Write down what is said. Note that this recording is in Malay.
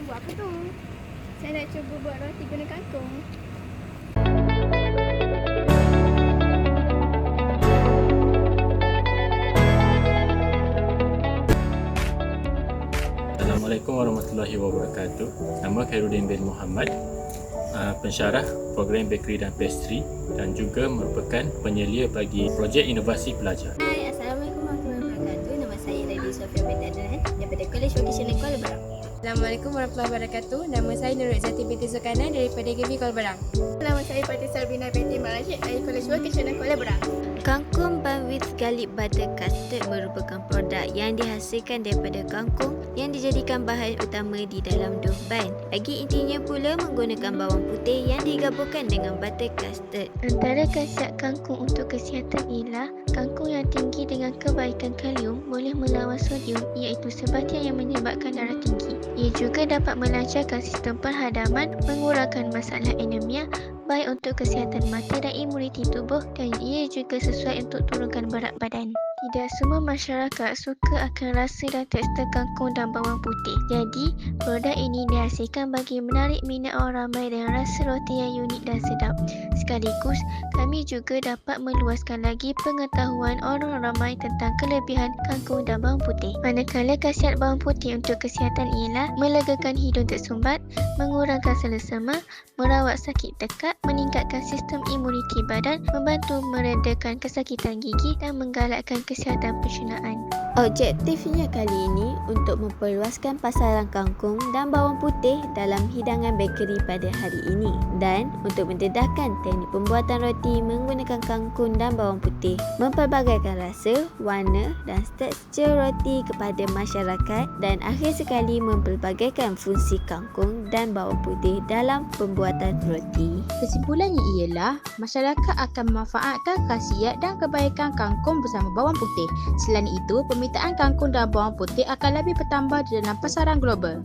buat apa tu? Saya nak cuba buat roti guna kangkung. Assalamualaikum warahmatullahi wabarakatuh. Nama Khairuddin bin Muhammad, pensyarah program bakery dan pastry dan juga merupakan penyelia bagi projek inovasi pelajar. Hai, Assalamualaikum warahmatullahi wabarakatuh. Nama saya Rabi Sofia bin Adnan daripada College Vocational Kuala Berang. Assalamualaikum warahmatullahi wabarakatuh. Nama saya Nurul Zati binti Zulkarnain daripada GB Kuala Berang. Nama saya Fatih Sarbina binti Mak Rashid dari College Vocational Kuala Berang. Kangkung bun with garlic butter custard merupakan produk yang dihasilkan daripada kangkung yang dijadikan bahan utama di dalam dough bun. Lagi intinya pula menggunakan bawang putih yang digabungkan dengan butter custard. Antara khasiat kangkung untuk kesihatan ialah kangkung yang tinggi dengan kebaikan kalium boleh melawan sodium iaitu sebahagian yang menyebabkan darah tinggi. Ia juga dapat melancarkan sistem perhadaman, mengurangkan masalah anemia, baik untuk kesihatan mata dan imuniti tubuh, dan ia juga sesuai untuk turunkan berat badan. Tidak semua masyarakat suka akan rasa dan tekstur kangkung dan bawang putih. Jadi, produk ini dihasilkan bagi menarik minat orang ramai dengan rasa roti yang unik dan sedap. Sekaligus, kami juga dapat meluaskan lagi pengetahuan orang ramai tentang kelebihan kangkung dan bawang putih. Manakala khasiat bawang putih untuk kesihatan ialah melegakan hidung tersumbat, mengurangkan selesema, merawat sakit tekak, meningkatkan sistem imuniti badan, membantu meredakan kesakitan gigi dan menggalakkan kesihatan pencernaan. Objektifnya kali ini untuk memperluaskan pasaran kangkung dan bawang putih dalam hidangan bakery pada hari ini dan untuk mendedahkan teknik pembuatan roti menggunakan kangkung dan bawang putih, mempelbagaikan rasa, warna dan tekstur roti kepada masyarakat dan akhir sekali mempelbagaikan fungsi kangkung dan bawang putih dalam pembuatan roti. Kesimpulannya ialah masyarakat akan memanfaatkan khasiat dan kebaikan kangkung bersama bawang putih. Selain itu, permintaan kangkung dan bawang putih akan lebih bertambah di dalam pasaran global.